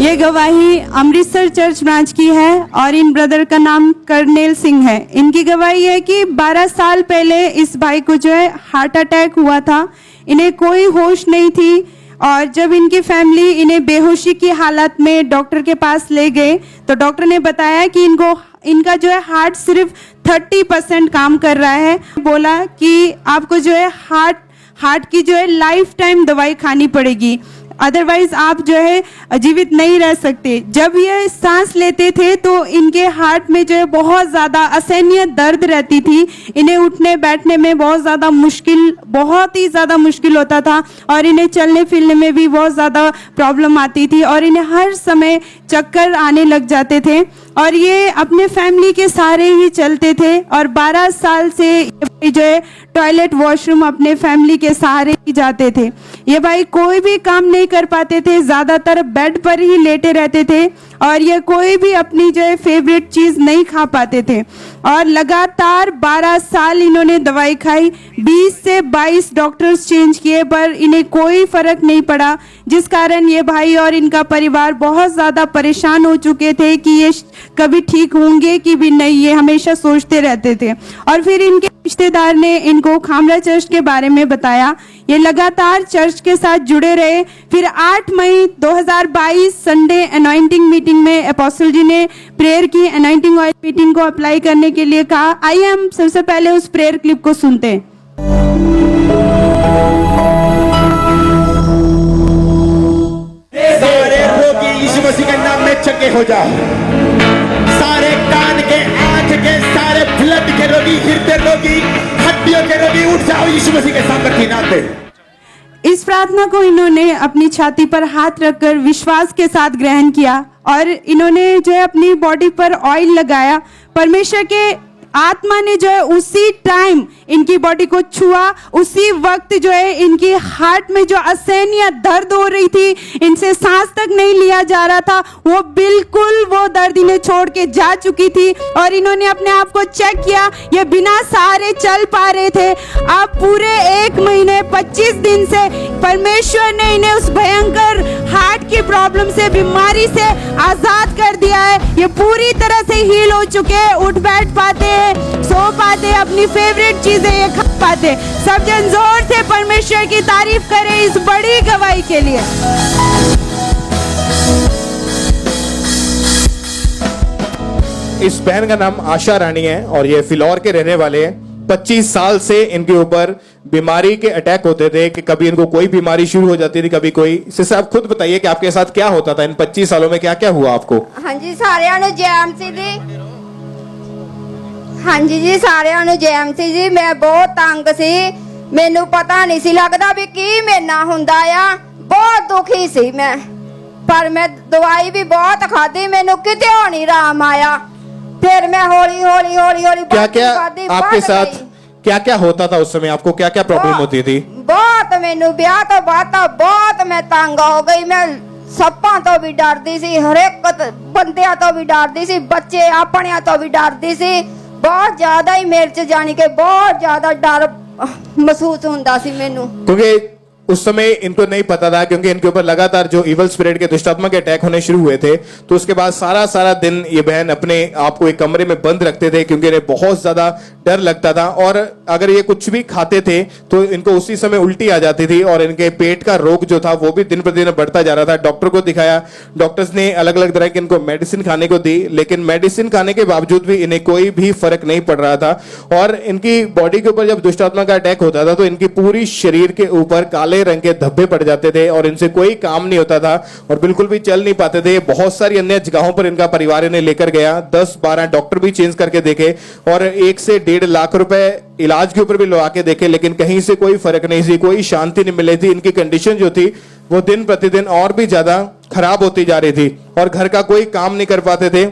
ये गवाही Amritsar church branch की है और इन ब्रदर का नाम कर्नेल सिंह है। इनकी गवाही है कि 12 साल पहले इस भाई को जो है हार्ट अटैक हुआ था। इन्हें कोई होश नहीं थी और जब इनकी फैमिली इन्हें बेहोशी की हालत में डॉक्टर के पास ले गए तो डॉक्टर ने बताया कि इनका जो है हार्ट सिर्फ 30% काम कर रहा है। बोला कि आपको जो है हार्ट की जो है लाइफ टाइम दवाई खानी पड़ेगी, अदरवाइज आप जो है जीवित नहीं रह सकते। जब ये सांस लेते थे तो इनके हार्ट में जो है बहुत ज़्यादा असहनीय दर्द रहती थी। इन्हें उठने बैठने में बहुत ही ज़्यादा मुश्किल होता था और इन्हें चलने फिरने में भी बहुत ज़्यादा प्रॉब्लम आती थी और इन्हें हर समय चक्कर आने लग जाते थे और ये अपने फैमिली के सहारे ही चलते थे और 12 साल से ये जो है टॉयलेट वॉशरूम अपने फैमिली के सहारे ही जाते थे। ये भाई कोई भी काम नहीं कर पाते थे, ज़्यादातर बेड पर ही लेटे रहते थे और ये कोई भी अपनी जो है फेवरेट चीज़ नहीं खा पाते थे और लगातार 12 साल इन्होंने दवाई खाई। 20 से 22 डॉक्टर्स चेंज किए पर इन्हें कोई फर्क नहीं पड़ा, जिस कारण ये भाई और इनका परिवार बहुत ज़्यादा परेशान हो चुके थे कि ये कभी ठीक होंगे कि भी नहीं, ये हमेशा सोचते रहते थे। और फिर इनके रिश्तेदार ने इनको खामरा चर्च के बारे में बताया। ये लगातार चर्च के साथ जुड़े रहे। फिर 8 मई 2022 संडे अनॉइंटिंग मीटिंग में अपोस्टल जी ने प्रेयर की, अनॉइंटिंग ऑयल मीटिंग को अप्लाई करने के लिए कहा। आइए हम सबसे पहले उस प्रेयर क्लिप को सुनते हैं। सारे रोगी यीशु मसीह के नाम में चंगे हो जाओ। सारे कान के, आंख के, सारे ब्लड के रोगी, हृदय रोगी, हड्डियों के रोगी उठ जाओ यीशु मसीह के सामर्थ्य नाम में। इस प्रार्थना को इन्होंने अपनी छाती पर हाथ रखकर विश्वास के साथ ग्रहण किया और इन्होंने जो है अपनी बॉडी पर ऑयल लगाया। परमेश्वर के आत्मा ने जो है उसी टाइम इनकी बॉडी को छुआ। उसी वक्त जो है इनकी हार्ट में जो असहनीय दर्द हो रही थी, इनसे सांस तक नहीं लिया जा रहा था, वो बिल्कुल वो दर्द इन्हें छोड़ के जा चुकी थी और इन्होंने अपने आप को चेक किया, ये बिना सहारे चल पा रहे थे। अब पूरे 1 महीने 25 दिन से परमेश्वर ने इन्हें उस भयंकर हार्ट की प्रॉब्लम से, बीमारी से आजाद कर दिया है। ये पूरी तरह से हील हो चुके, उठ बैठ पाते हैं, सो पाते, अपनी फेवरेट चीजें ये खा पाते। सब जन जोर से परमेश्वर की तारीफ करें इस बड़ी गवाही के लिए। इस बहन का नाम आशा रानी है और ये फिलौर के रहने वाले हैं। 25 साल से इनके ऊपर बीमारी के अटैक होते थे कि कभी इनको कोई बीमारी शुरू हो जाती थी, कभी कोई। सिस्टर आप खुद बताइए कि आपके साथ क्या होता था इन 25 सालों में, क्या क्या हुआ आपको? हाँ जी, सारिਆਂ ਨੂੰ जय मसीह जी। हाँ जी सारिਆਂ ਨੂੰ जय मसीह जी। मैं बहुत तंग सी, मैनू पता नहीं सी लगदा भी की मेरे नाल हुंदा आ। बहुत दुखी सी मैं, पर मैं दवाई भी बहुत खाधी, मैनू किते नहीं आराम आया। फिर मैं हौली हौली क्या क्या आपके साथ क्या क्या होता था उस समय? आपको क्या क्या प्रॉब्लम होती थी? बहुत मैनू ब्याह तो बात बहुत मैं तंग हो गई। मैं सप्पां तो भी डरदी सी, हरेक बंदियां तो भी डरदी सी, बच्चे अपनियां तो भी डरदी सी। बहुत ज्यादा ही मेरे च जानी के बहुत ज्यादा डर महसूस होता सी मैनू, क्योंकि उस समय इनको नहीं पता था, क्योंकि इनके ऊपर लगातार जो इवल स्पिरिट के, दुष्टात्मा के अटैक होने शुरू हुए थे। तो उसके बाद सारा दिन ये बहन अपने आप को एक कमरे में बंद रखते थे क्योंकि इन्हें बहुत ज्यादा डर लगता था और अगर ये कुछ भी खाते थे तो इनको उसी समय उल्टी आ जाती थी और इनके पेट का रोग जो था वो भी दिन प्रतिदिन बढ़ता जा रहा था। डॉक्टर को दिखाया, डॉक्टर्स ने अलग अलग तरह की इनको मेडिसिन खाने को दी, लेकिन मेडिसिन खाने के बावजूद भी इन्हें कोई भी फर्क नहीं पड़ रहा था। और इनकी बॉडी के ऊपर जब दुष्टात्मा का अटैक होता था तो इनकी पूरी शरीर के ऊपर काले रंग के धब्बे पड़ जाते थे और इनसे कोई काम नहीं होता था और बिल्कुल भी चल नहीं पाते थे। बहुत सारी अन्य जगहों पर इनका परिवार इन्हें लेकर गया, 10-12 डॉक्टर भी चेंज करके देखे और 1 से 1.5 लाख रुपए इलाज के ऊपर भी लगा के देखे, लेकिन कहीं से कोई फर्क नहीं थी, कोई शांति नहीं मिली थी। इनकी कंडीशन जो थी वो दिन प्रतिदिन और भी ज्यादा खराब होती जा रही थी और घर का कोई काम नहीं कर पाते थे,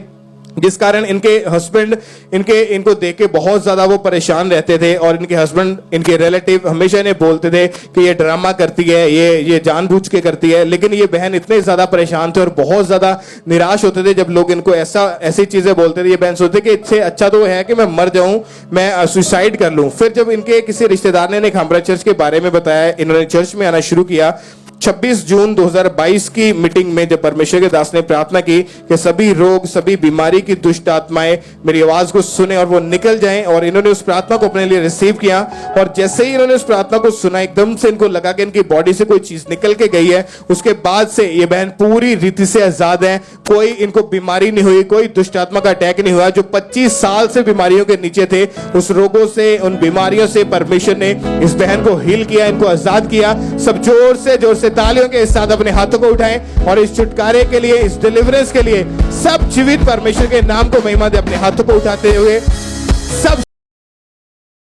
जिस कारण इनके हस्बैंड इनको देख के बहुत ज्यादा वो परेशान रहते थे और इनके हस्बैंड, इनके रिलेटिव हमेशा इन्हें बोलते थे कि ये ड्रामा करती है, ये जानबूझ के करती है। लेकिन ये बहन इतने ज्यादा परेशान थे और बहुत ज्यादा निराश होते थे जब लोग इनको ऐसी चीजें बोलते थे। ये बहन सोचते कि इससे अच्छा तो है कि मैं मर जाऊं, मैं सुसाइड कर लूं। फिर जब इनके किसी रिश्तेदार ने खामरा चर्च के बारे में बताया, इन्होंने चर्च में आना शुरू किया। 26 जून 2022 की मीटिंग में जब परमेश्वर के दास ने प्रार्थना की कि सभी रोग, सभी बीमारी की दुष्ट आत्माएं मेरी आवाज को सुने और वो निकल जाएं, और इन्होंने उस प्रार्थना को अपने लिए रिसीव किया। और जैसे ही इन्होंने उस प्रार्थना को सुना, एकदम से इनको लगा कि इनकी बॉडी से कोई चीज निकल के गई है। उसके बाद से ये बहन पूरी रीति से आजाद है, कोई इनको बीमारी नहीं हुई, कोई दुष्ट आत्मा का अटैक नहीं हुआ। जो 25 साल से बीमारियों के नीचे थे, उस रोगों से, उन बीमारियों से परमेश्वर ने इस बहन को हील किया, इनको आजाद किया। सब जोर से तालियों के साथ अपने हाथों को उठाएं और इस छुटकारे के लिए, इस डिलीवरेंस के लिए सब जीवित परमेश्वर के नाम को महिमा दे। अपने हाथों को उठाते हुए सब